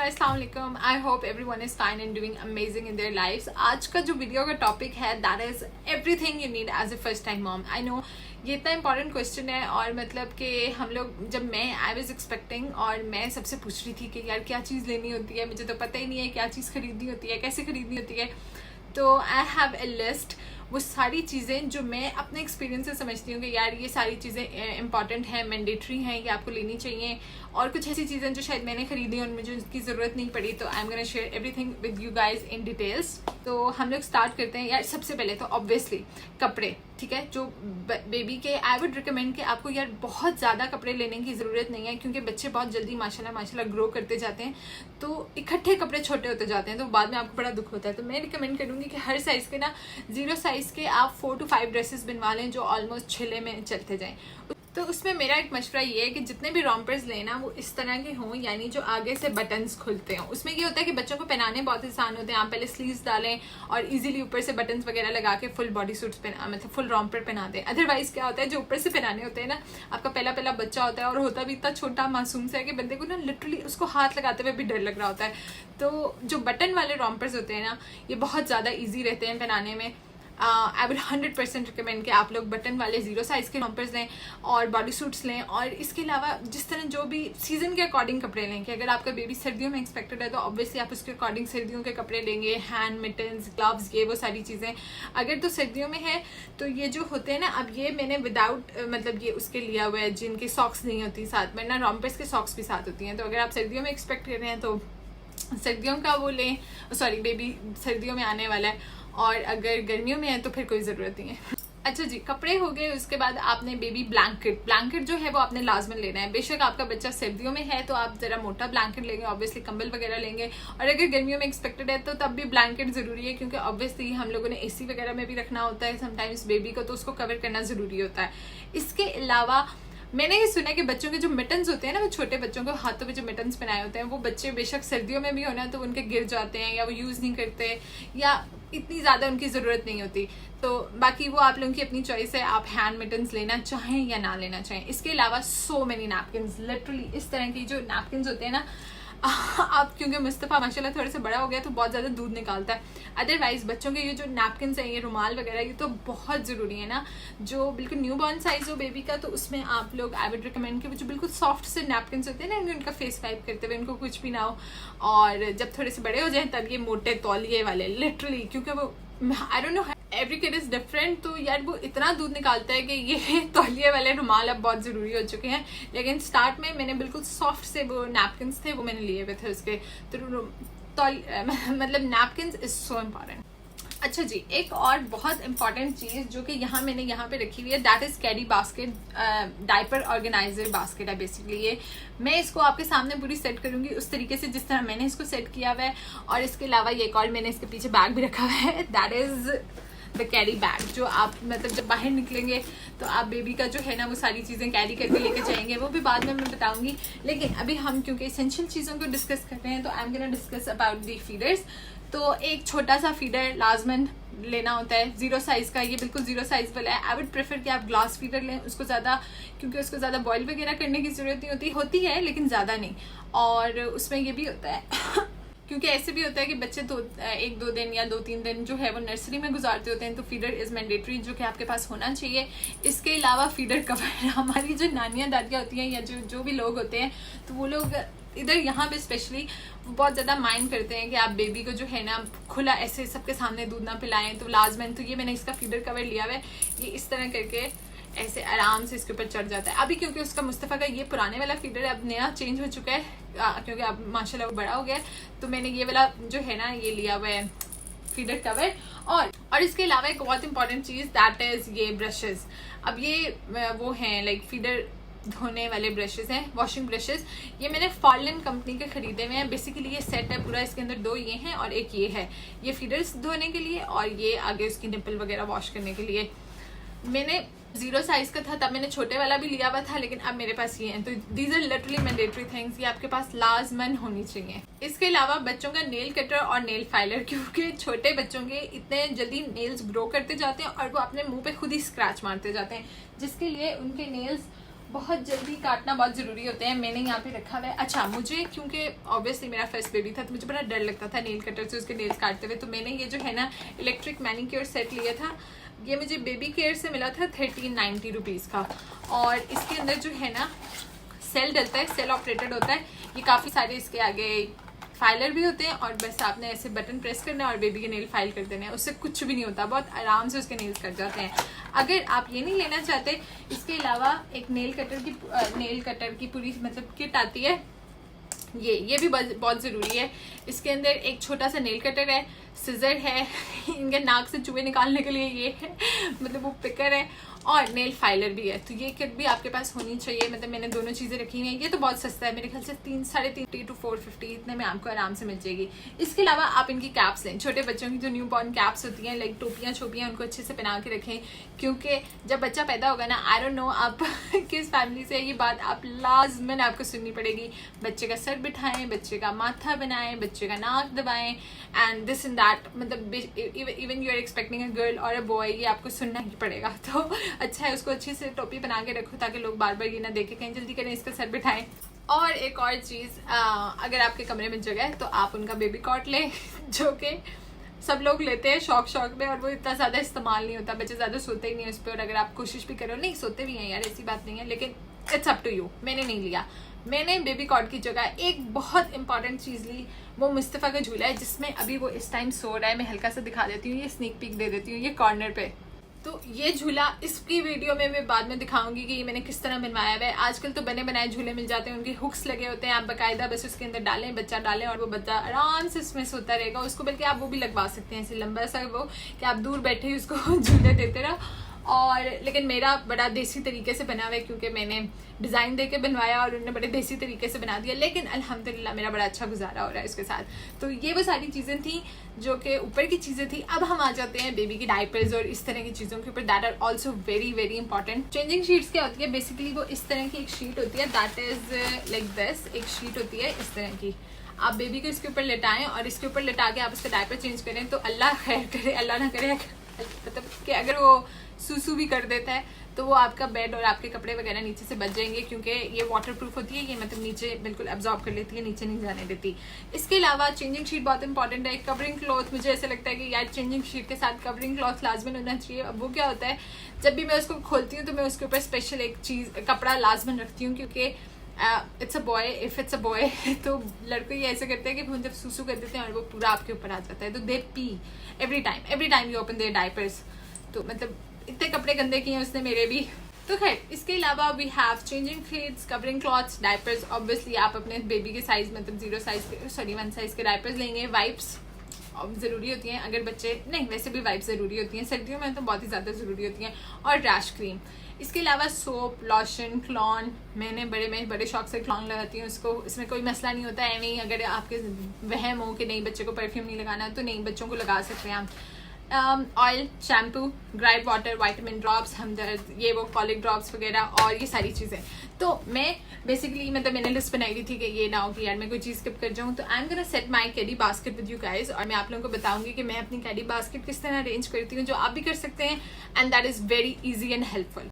अस्सलाम वालेकुम। I hope everyone is fine and doing amazing in their lifes. आज का जो वीडियो का टॉपिक है that is everything you need as a first time mom. I know ये इतना इंपॉर्टेंट क्वेश्चन है और मतलब कि हम लोग जब मैं आई वाज एक्सपेक्टिंग और मैं सबसे पूछ रही थी कि यार क्या चीज़ लेनी होती है, मुझे तो पता ही नहीं है क्या चीज़ खरीदनी होती है, कैसे खरीदनी होती है। तो आई हैव ए लिस्ट, वो सारी चीज़ें जो मैं अपने एक्सपीरियंस से समझती हूँ कि यार ये सारी चीज़ें इंपॉर्टेंट हैं, मैंडेटरी हैं, ये आपको लेनी चाहिए। और कुछ ऐसी चीज़ें जो शायद मैंने खरीदी और मुझे उसकी ज़रूरत नहीं पड़ी, तो I am gonna share everything with you guys in details. तो हम लोग स्टार्ट करते हैं। यार सबसे पहले तो ऑब्वियसली कपड़े, ठीक है। जो बेबी के आई वुड रिकमेंड कि आपको यार बहुत ज़्यादा कपड़े लेने की ज़रूरत नहीं है, क्योंकि बच्चे बहुत जल्दी माशाल्लाह ग्रो करते जाते हैं, तो इकट्ठे कपड़े छोटे होते जाते हैं, तो बाद में आपको बड़ा दुख होता है। तो मैं रिकमेंड करूँगी कि हर साइज़ के ना 0 साइज़ के आप 4 to 5 ड्रेसेस बनवा लें जो ऑलमोस्ट छिले में चलते जाएं। तो उसमें मेरा एक मशवरा ये है कि जितने भी रॉम्पर्स लेना वो इस तरह के हों, यानी जो आगे से बटन्स खुलते हों। उसमें ये होता है कि बच्चों को पहनाने बहुत आसान होते हैं। आप पहले स्लीव्स डालें और इजीली ऊपर से बटन्स वगैरह लगा के फुल बॉडी सूट्स मतलब फुल रॉम्पर पहना दें। अदरवाइज क्या होता है, जो ऊपर से पहनाने होते हैं ना, आपका पहला बच्चा होता है और होता भी इतना छोटा मासूम सा है कि बंदे को ना लिटरली उसको हाथ लगाते हुए भी डर लग रहा होता है। तो जो बटन वाले रॉम्पर्स होते हैं ना, ये बहुत ज़्यादा ईजी रहते हैं पहनाने में। आई वुड 100% रिकमेंड कि आप लोग बटन वाले 0 साइज़ के रॉम्पर्स लें और बॉडी सूट्स लें। और इसके अलावा जिस तरह जो भी सीज़न के अकॉर्डिंग कपड़े लें, कि अगर आपका बेबी सर्दियों में एक्सपेक्टेड है तो ऑब्वियसली आप उसके अकॉर्डिंग सर्दियों के कपड़े लेंगे, हैंड मिटन्स, ग्लव्स, ये वो सारी चीज़ें। अगर तो सर्दियों में है तो ये जो होते हैं ना, अब ये मैंने विदाउट मतलब ये उसके लिया हुआ है जिनके सॉक्स नहीं होती साथ में ना, रॉम्पर्स के सॉक्स भी साथ होती हैं। तो अगर आप सर्दियों में एक्सपेक्ट कर रहे हैं तो सर्दियों का वो लें, सॉरी बेबी सर्दियों में आने वाला है, और अगर गर्मियों में है तो फिर कोई ज़रूरत नहीं है। अच्छा जी, कपड़े हो गए। उसके बाद आपने बेबी ब्लैंकेट जो है वो आपने लाजमन लेना है। बेशक आपका बच्चा सर्दियों में है तो आप ज़रा मोटा ब्लैंकेट लेंगे, ऑब्वियसली कंबल वगैरह लेंगे। और अगर गर्मियों में एक्सपेक्टेड है तो तब भी ब्लैंकेट ज़रूरी है, क्योंकि ऑब्वियसली हम लोगों ने एसी वगैरह में भी रखना होता है समटाइम्स बेबी को, तो उसको कवर करना ज़रूरी होता है। इसके अलावा मैंने ये सुना है कि बच्चों के जो मिटन्स होते हैं ना, वो छोटे बच्चों को हाथों में जो मिटन्स पहनाए होते हैं, वो बच्चे बेशक सर्दियों में भी होना तो उनके गिर जाते हैं या वो यूज़ नहीं करते या इतनी ज़्यादा उनकी ज़रूरत नहीं होती। तो बाकी वो आप लोगों की अपनी चॉइस है, आप हैंड मिटन्स लेना चाहें या ना लेना चाहें। इसके अलावा सो मेनी नैपकिन्स, लिटरली इस तरह की जो नैपकिन्स होते हैं ना, आप क्योंकि मुस्तफ़ा माशाल्लाह थोड़े से बड़ा हो गया तो बहुत ज़्यादा दूध निकालता है। अदरवाइज़ बच्चों के ये जो नैपकिन्स हैं, ये रुमाल वगैरह, ये तो बहुत ज़रूरी है ना। जो बिल्कुल न्यू बॉर्न साइज़ हो बेबी का, तो उसमें आप लोग आई वुड रिकमेंड कि वो जो बिल्कुल सॉफ्ट से नैपकिन्स होते हैं ना, उनका फेस वाइप करते हुए उनको कुछ भी ना हो। और जब थोड़े से बड़े हो जाएँ तब ये मोटे तौलिए वाले, लिटरली, क्योंकि वो I don't know every kid is different, तो यार वो इतना दूध निकालता है कि ये तौलिए वाले रुमाल अब बहुत ज़रूरी हो चुके हैं। लेकिन स्टार्ट में मैंने बिल्कुल सॉफ्ट से वो नैपकिन्स थे वो मैंने लिए हुए थे उसके, तो मतलब नैपकिन्स इज़ सो इम्पॉर्टेंट। अच्छा जी, एक और बहुत इंपॉर्टेंट चीज़ जो कि मैंने यहाँ पे रखी हुई है, that is carry basket, diaper organiser basket है बेसिकली ये। मैं इसको आपके सामने पूरी सेट करूँगी उस तरीके से जिस तरह मैंने इसको सेट किया हुआ है। और इसके अलावा ये एक और मैंने इसके पीछे बैग भी रखा हुआ है, that is the carry bag, जो आप मतलब जब बाहर निकलेंगे तो आप बेबी का जो है ना वो सारी चीज़ें कैरी करके लेके जाएंगे, वो भी बाद में मैं बताऊंगी। लेकिन अभी हम क्योंकि एसेंशियल चीज़ों को डिस्कस कर रहे हैं, तो I am gonna discuss about the feeders. तो एक छोटा सा फीडर लाजमन लेना होता है 0 साइज़ का, ये बिल्कुल 0 साइज़ वाला है। आई वुड प्रेफर कि आप ग्लास फीडर लें, उसको ज़्यादा, क्योंकि उसको ज़्यादा बॉयल वगैरह करने की ज़रूरत नहीं होती है लेकिन ज़्यादा नहीं। और उसमें ये भी होता है क्योंकि ऐसे भी होता है कि बच्चे 1-2 दिन या 2-3 दिन जो है वो नर्सरी में गुजारते होते हैं, तो फीडर इज़ मैंडेटरी, जो कि आपके पास होना चाहिए। इसके अलावा फीडर कवर, हमारी जो नानियाँ दादियाँ होती हैं या जो भी लोग होते हैं, तो वो लोग इधर यहाँ पे स्पेशली बहुत ज़्यादा माइंड करते हैं कि आप बेबी को जो है ना खुला ऐसे सबके सामने दूध ना पिलाएं, तो लाजमन। तो ये मैंने इसका फीडर कवर लिया हुआ है, ये इस तरह करके ऐसे आराम से इसके ऊपर चढ़ जाता है। अभी क्योंकि उसका मुस्तफ़ा का ये पुराने वाला फीडर है, अब नया चेंज हो चुका है, क्योंकि अब माशाल्लाह वो बड़ा हो गया है, तो मैंने ये वाला जो है ना ये लिया हुआ है फीडर कवर। और इसके अलावा एक बहुत इंपॉर्टेंट चीज़, दैट इज़ ये ब्रशेस। अब ये वो हैं लाइक फीडर धोने वाले ब्रशेस हैं, वॉशिंग ब्रशेस। ये मैंने फॉलन कंपनी के खरीदे हुए हैं। बेसिकली ये सेट है पूरा, इसके अंदर 2 ये हैं और एक ये है, ये फीडर्स धोने के लिए और ये आगे उसकी निप्पल वगैरह वॉश करने के लिए। मैंने 0 साइज़ का था तब मैंने छोटे वाला भी लिया हुआ था, लेकिन अब मेरे पास ये हैं। तो these are literally mandatory things, ये आपके पास लाजमन होनी चाहिए। इसके अलावा बच्चों का नेल कटर और नेल फाइलर, क्योंकि छोटे बच्चों के इतने जल्दी नेल्स ग्रो करते जाते हैं और वो अपने मुंह पे खुद ही स्क्रैच मारते जाते हैं, जिसके लिए उनके नेल्स बहुत जल्दी काटना बहुत ज़रूरी होते हैं। मैंने यहाँ पे रखा हुआ है। अच्छा, मुझे क्योंकि ऑब्वियसली मेरा फर्स्ट बेबी था तो मुझे बड़ा डर लगता था नेल कटर से उसके नेल्स काटते हुए, तो मैंने ये जो है ना इलेक्ट्रिक मैनिक्योर सेट लिया था। ये मुझे बेबी केयर से मिला था 1390 रुपीज़ का, और इसके अंदर जो है ना सेल डलता है, सेल ऑपरेटेड होता है। ये काफ़ी सारे इसके आगे फाइलर भी होते हैं, और बस आपने ऐसे बटन प्रेस करना है और बेबी के नेल फाइल कर देने हैं। उससे कुछ भी नहीं होता, बहुत आराम से उसके नेल्स कट जाते हैं। अगर आप ये नहीं लेना चाहते, इसके अलावा एक नेल कटर की पूरी मतलब किट आती है। ये भी बहुत ज़रूरी है। इसके अंदर एक छोटा सा नेल कटर है, सिजर है, इनके नाक से चूहे निकालने के लिए ये है, मतलब वो पिकर है, और नेल फाइलर भी है। तो ये किट भी आपके पास होनी चाहिए। मतलब मैंने दोनों चीज़ें रखी हुई हैं। ये तो बहुत सस्ता है, मेरे ख्याल से 350 to 450 इतने में आपको आराम से मिल जाएगी। इसके अलावा आप इनकी कैप्स लें, छोटे बच्चों की जो न्यू बॉर्न कैप्स होती हैं, लाइक टोपियाँ छोपियाँ, उनको अच्छे से पहना के रखें, क्योंकि जब बच्चा पैदा होगा ना, आई डोंट नो आप किस फैमिली से, ये बात आप लाजमन आपको सुननी पड़ेगी। बच्चे का सर बिठाएं, बच्चे का माथा बनाएं, बच्चे का नाक दबाएं, एंड दिस एंड दैट। मतलब even you are expecting a girl और अ बॉय, ये आपको सुनना ही पड़ेगा। तो अच्छा है, उसको अच्छी से टोपी बना के रखो ताकि लोग बार बार ये ना देखें, कहीं जल्दी करें इसका सर बिठाएं। और एक और चीज़, अगर आपके कमरे में जगह है तो आप उनका बेबी कॉट लें, जो कि सब लोग लेते हैं शौक में, और वो इतना ज़्यादा इस्तेमाल नहीं होता, बच्चे ज़्यादा सोते ही नहीं है उस पर। और अगर आप कोशिश भी करो, नहीं सोते भी हैं यार, ऐसी बात नहीं है, लेकिन इट्स अप टू यू। मैंने नहीं लिया। मैंने बेबी कॉट की जगह एक बहुत इंपॉर्टेंट चीज़ ली, वो मुस्तफ़ा का झूला है, जिसमें अभी वो इस टाइम सो रहा है। मैं हल्का सा दिखा देती हूँ, ये स्नीक पीक दे देती हूँ, ये कॉर्नर पे। तो ये झूला, इसकी वीडियो में मैं बाद में दिखाऊंगी कि ये मैंने किस तरह बनवाया हुआ है। आजकल तो बने बनाए झूले मिल जाते हैं, उनके हुक्स लगे होते हैं, आप बाकायदा बस उसके अंदर डालें, बच्चा डालें, और वो बच्चा आराम से उसमें सोता रहेगा। उसको बल्कि आप वो भी लगवा सकते हैं, ऐसे लंबा सा वो, कि आप दूर बैठे ही उसको झूले देते रहो। और लेकिन मेरा बड़ा देसी तरीके से बना हुआ है, क्योंकि मैंने डिज़ाइन दे के बनवाया और उन्होंने बड़े देसी तरीके से बना दिया, लेकिन अल्हम्दुलिल्लाह मेरा बड़ा अच्छा गुजारा हो रहा है उसके साथ। तो ये वो सारी चीज़ें थी जो कि ऊपर की चीज़ें थी। अब हम आ जाते हैं बेबी की डायपर्स और इस तरह की चीज़ों के ऊपर, that are also very very important. Changing sheets क्या होती है, बेसिकली वो इस तरह की एक शीट होती है, दैट इज़ लाइक दिस। एक शीट होती है इस तरह की, आप बेबी को इसके ऊपर लेटाएं और इसके ऊपर लेटा के आप उसका डायपर चेंज करें, तो अल्लाह खैर करे, अल्लाह ना करे, मतलब कि अगर वो सूसू भी कर देता है तो वो आपका बेड और आपके कपड़े वगैरह नीचे से बच जाएंगे, क्योंकि ये वाटर प्रूफ होती है। ये मतलब नीचे बिल्कुल एब्जॉर्ब कर लेती है, नीचे नहीं जाने देती। इसके अलावा चेंजिंग शीट बहुत इंपॉर्टेंट है। कवरिंग क्लॉथ, मुझे ऐसा लगता है कि यार चेंजिंग शीट के साथ कवरिंग क्लॉथ लाजमन होना चाहिए। अब वो क्या होता है, जब भी मैं उसको खोलती हूँ तो मैं उसके ऊपर स्पेशल एक चीज़, कपड़ा लाजमन रखती हूँ, क्योंकि it's a boy, if it's a boy तो लड़के ये ऐसे करते हैं कि वो जब सूसू कर देते हैं और वो पूरा आपके ऊपर आ जाता है, तो they pee every time you open their diapers. तो मतलब इतने कपड़े गंदे किए हैं उसने मेरे भी। तो खैर, इसके अलावा we have changing sheets, covering clothes, diapers. Obviously आप अपने बेबी के साइज, मतलब 1 साइज के डायपर्स लेंगे। वाइप्स ज़रूरी होती हैं, अगर बच्चे नहीं, वैसे भी वाइप्स ज़रूरी होती हैं, सर्दियों में तो बहुत ही ज़्यादा ज़रूरी होती हैं। और रैश क्रीम। इसके अलावा सोप, लोशन, क्लॉन। मैं बड़े शौक से क्लॉन लगाती हूँ उसको, इसमें कोई मसला नहीं होता है। नहीं, अगर आपके वहम हो कि नहीं बच्चे को परफ्यूम नहीं लगाना, तो नहीं, बच्चों को लगा सकते हैं आप। Oil, shampoo, gripe water, vitamin drops, Hamdard, ये वो कॉलिक ड्रॉप्स वगैरह, और ये सारी चीज़ें। तो मैं बेसिकली, मतलब मैंने लिस्ट बनाई हुई थी कि ये ना हो कि यार मैं कोई चीज़ स्किप कर जाऊँ। तो I am gonna set my caddy basket with you guys, और मैं आप लोगों को बताऊंगी कि मैं अपनी कैडी बास्केट किस तरह अरेंज करती हूँ, जो आप भी कर सकते हैं, and that is very easy and helpful.